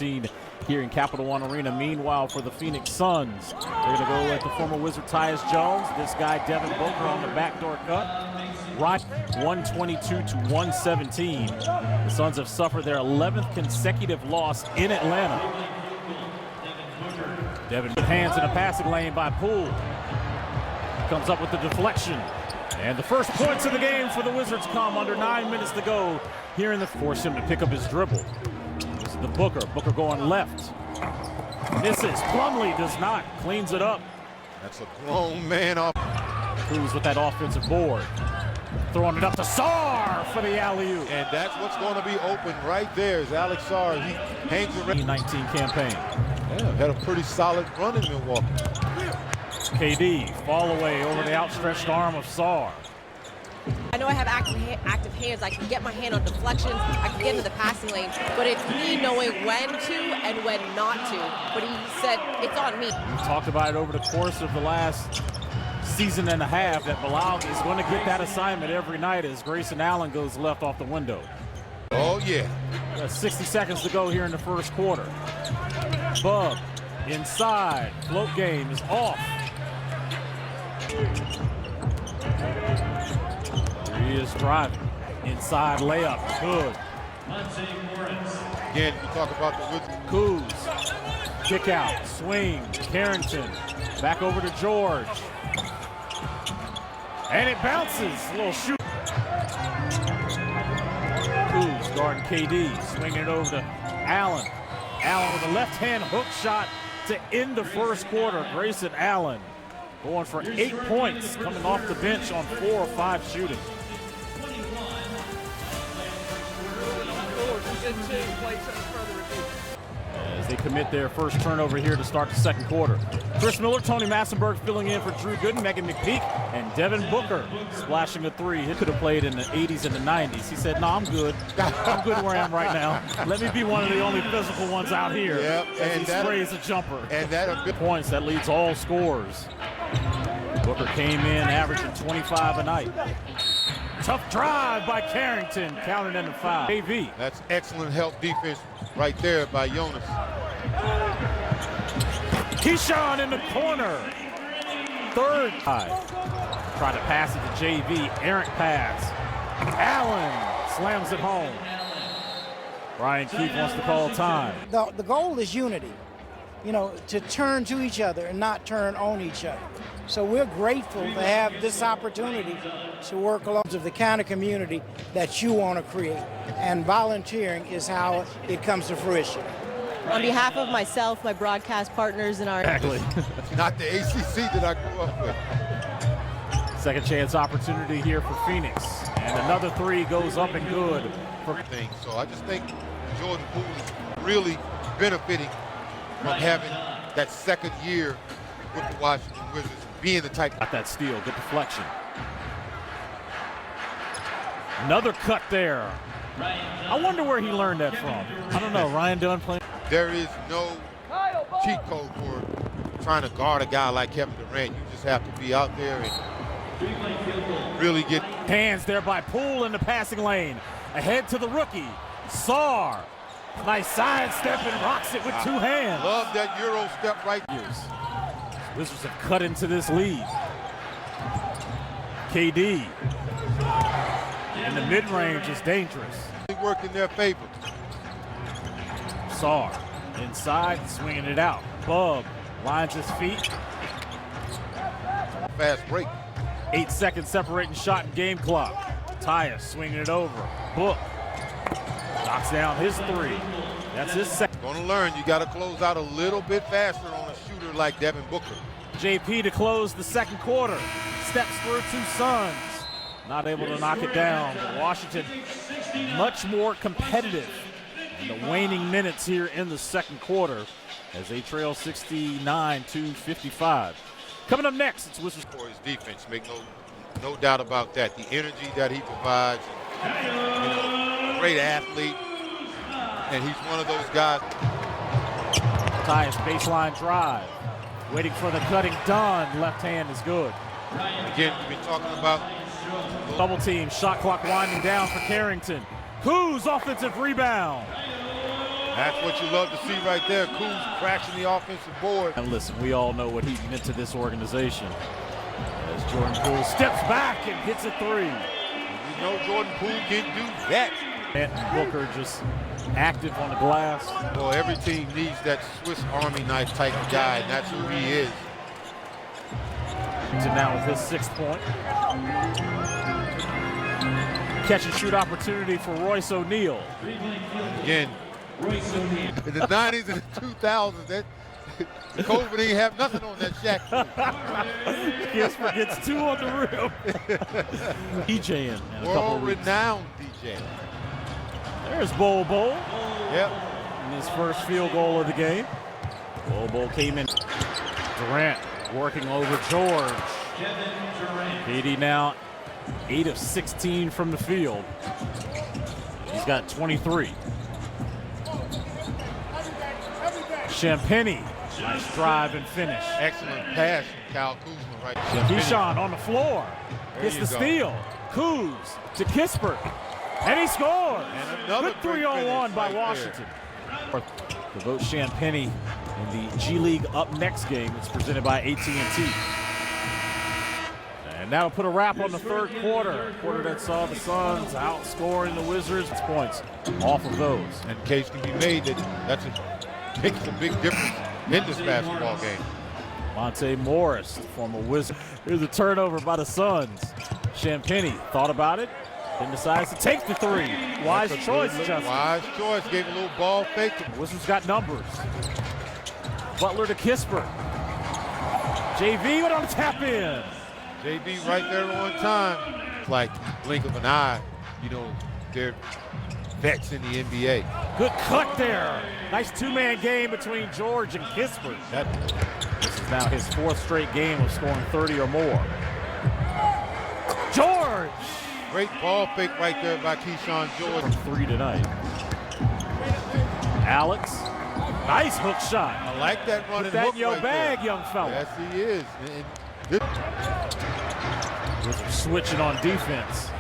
Here in Capital One Arena. Meanwhile, for the Phoenix Suns, they're going to go with the former Wizard Tyus Jones. This guy, Devin Booker, on the backdoor cut. Right, 122 to 117. The Suns have suffered their 11th consecutive loss in Atlanta. Devin with hands in a passing lane by Poole. Comes up with the deflection. And the first points of the game for the Wizards come under 9 minutes to go here in the force him to pick up his dribble. This is the Booker. Booker going left. Misses. Plumlee does not. Cleans it up. That's a grown man off. Cruz with that offensive board. Throwing it up to Sarr for the alley-oop. And that's what's going to be open right there is Alex Sarr. He hangs around. 19 campaign. Yeah, had a pretty solid run in Milwaukee. KD, fall away over the outstretched arm of Sarr. I know I have active hands. I can get my hand on deflections. I can get into the passing lane. But it's me knowing when to and when not to. But he said, it's on me. We've talked about it over the course of the last season and a half that Bilal is going to get that assignment every night as Grayson Allen goes left off the window. Oh, yeah. 60 seconds to go here in the first quarter. Bub inside. Float game is off. He is driving. Inside layup. Good. Again, you talk about the Wizards. Kuz. Kick out. Swing. Carrington. Back over to George. And it bounces. A little shoot. Kuz guarding KD. Swinging it over to Allen. Allen with a left-hand hook shot to end the first quarter. Grayson Allen going for 8 points, coming off the bench on 4 or 5 shooting. As they commit their first turnover here to start the second quarter. Chris Miller, Tony Massenberg filling in for Drew Gooden, Megan McPeak, and Devin Booker splashing a three. He could have played in the 80s and the 90s. He said, no, I'm good. I'm good where I am right now. Let me be one of the only physical ones out here. Yep. As he sprays a jumper. And that points, that leads all scores. Booker came in averaging 25 a night. Tough drive by Carrington, counted into 5. AV. That's excellent help defense right there by Jonas. Keyshawn in the corner. Third. Try to pass it to JV. Errant pass. Allen slams it home. Brian Keefe wants to call time. The goal is unity. You know, to turn to each other and not turn on each other. So we're grateful to have this opportunity to work along with the kind of community that you want to create. And volunteering is how it comes to fruition. On behalf of myself, my broadcast partners, and our... Exactly. Not the ACC that I grew up with. Second chance opportunity here for Phoenix. And another three goes up and good. So I just think Jordan Poole is really benefiting from having that second year with the Washington Wizards, being the type. Got that steal, good deflection. Another cut there. I wonder where he learned that from. I don't know, Ryan Dunn playing. There is no cheat code for trying to guard a guy like Kevin Durant. You just have to be out there and really get. Hands there by Poole in the passing lane. Ahead to the rookie, Sarr. Nice sidestep and rocks it with 2 hands. Love that Euro step right. Wizards have cut into this lead. KD in the mid-range is dangerous. They work in their favor. Sarr inside, swinging it out. Bub lines his feet. Fast break. 8 seconds separating shot and game clock. Tyus swinging it over. Book knocks down his 3. That's his second. Going to learn, you got to close out a little bit faster on a shooter like Devin Booker. JP to close the second quarter. Steps through 2 Suns. Not able to knock it down. Washington much more competitive in the waning minutes here in the second quarter as they trail 69 to 55. Coming up next, it's Wizards. For his defense, make no doubt about that. The energy that he provides, great athlete, and he's one of those guys. Tyus baseline drive, waiting for the cutting done. Left hand is good. Again, we've been talking about double team, shot clock winding down for Carrington. Kuz offensive rebound. That's what you love to see right there. Kuz crashing the offensive board. And listen, we all know what he meant to this organization. As Jordan Poole steps back and hits a three. You know Jordan Poole can do that. And Booker just active on the glass. Well, every team needs that Swiss Army knife type of guy, and that's who he is. To now with his 6th point. Catch and shoot opportunity for Royce O'Neal. Again, in the 90s and the 2000s, COVID didn't have nothing on that Shaq team. Kisper gets 2 on the rim. DJing. World-renowned DJ. There's Bol Bol. Yep. In his first field goal of the game. Bol Bol came in. Durant working over George. KD now 8 of 16 from the field. He's got 23. Champagny, nice drive and finish. Excellent pass from Kyle Kuzma right there. Keyshawn on the floor. Gets the steal. Kuz to Kispert. And he scores. And another good 3-on-1 by Washington. To vote Champagny in the G League Up Next game. It's presented by AT&T. And that'll put a wrap on the 3rd quarter. A quarter that saw the Suns outscoring the Wizards. Points off of those. And case can be made that makes a big difference in this basketball game. Monte Morris, the former Wizard. Here's a turnover by the Suns. Champagny thought about it, then decides to take the 3. Wise choice, Justin. Wise choice. Gave a little ball fake. Wizards got numbers. Butler to Kispert. JV went on tap in. JV right there on time. It's like blink of an eye. You know, they're vets in the NBA. Good cut there. Nice 2-man game between George and Kispert. This is now his 4th straight game of scoring 30 or more. George! Great ball fake right there by Keyshawn George. From 3 tonight. Alex, nice hook shot. I like that running Put that hook in your right bag, there. young fella. Yes, he is. Wizards switching on defense.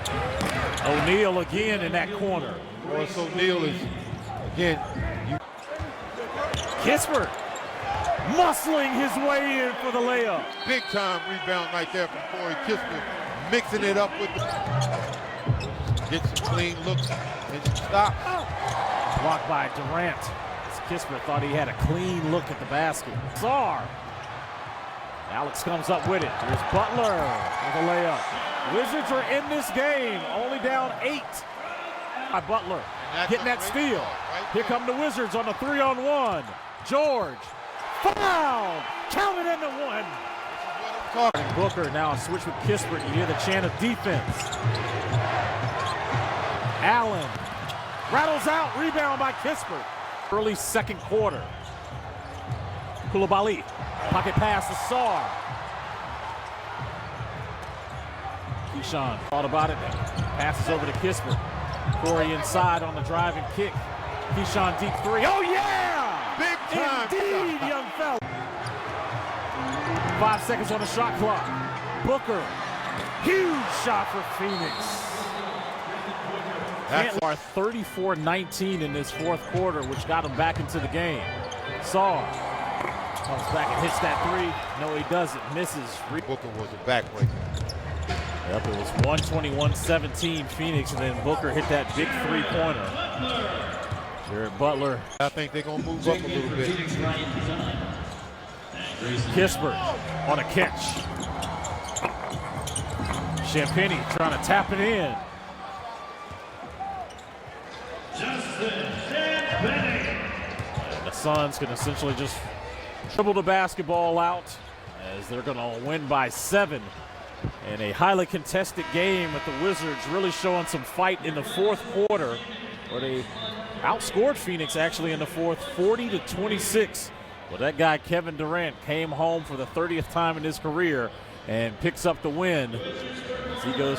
O'Neal again in that corner. Royce O'Neal is, again, Kispert muscling his way in for the layup. big time rebound right there from Corey Kispert, mixing it up with the, get some clean looks and some stops. Blocked by Durant. Kispert thought he had a clean look at the basket. Czar. Alex comes up with it. Here's Butler with a layup. Wizards are in this game, only down 8 by Butler. Getting that steal. Right. Here come the Wizards on the 3-on-1. George, foul! Counted in the 1. And Booker now switch with Kispert. You hear the chant of defense. Allen rattles out, rebound by Kispert. Early 2nd quarter. Koulibaly, pocket pass to Sarr. Keyshawn thought about it, passes over to Kispert. Corey inside on the drive and kick. Keyshawn deep 3. Oh yeah! Big time. Indeed, young fella. 5 seconds on the shot clock. Booker, huge shot for Phoenix. That's our 34-19 in this 4th quarter, which got him back into the game. Sarr comes back and hits that 3. No, he doesn't. Misses. Booker was a backbreaker. Yep, it was 121-17 Phoenix, and then Booker hit that big 3-pointer. Jared Butler. I think they're going to move up a little bit. Kispert on a catch. Champagny trying to tap it in. And the Suns can essentially just dribble the basketball out as they're going to win by 7 in a highly contested game with the Wizards really showing some fight in the 4th quarter, where they outscored Phoenix actually in the 4th 40-26. Well, that guy Kevin Durant came home for the 30th time in his career and picks up the win as he goes from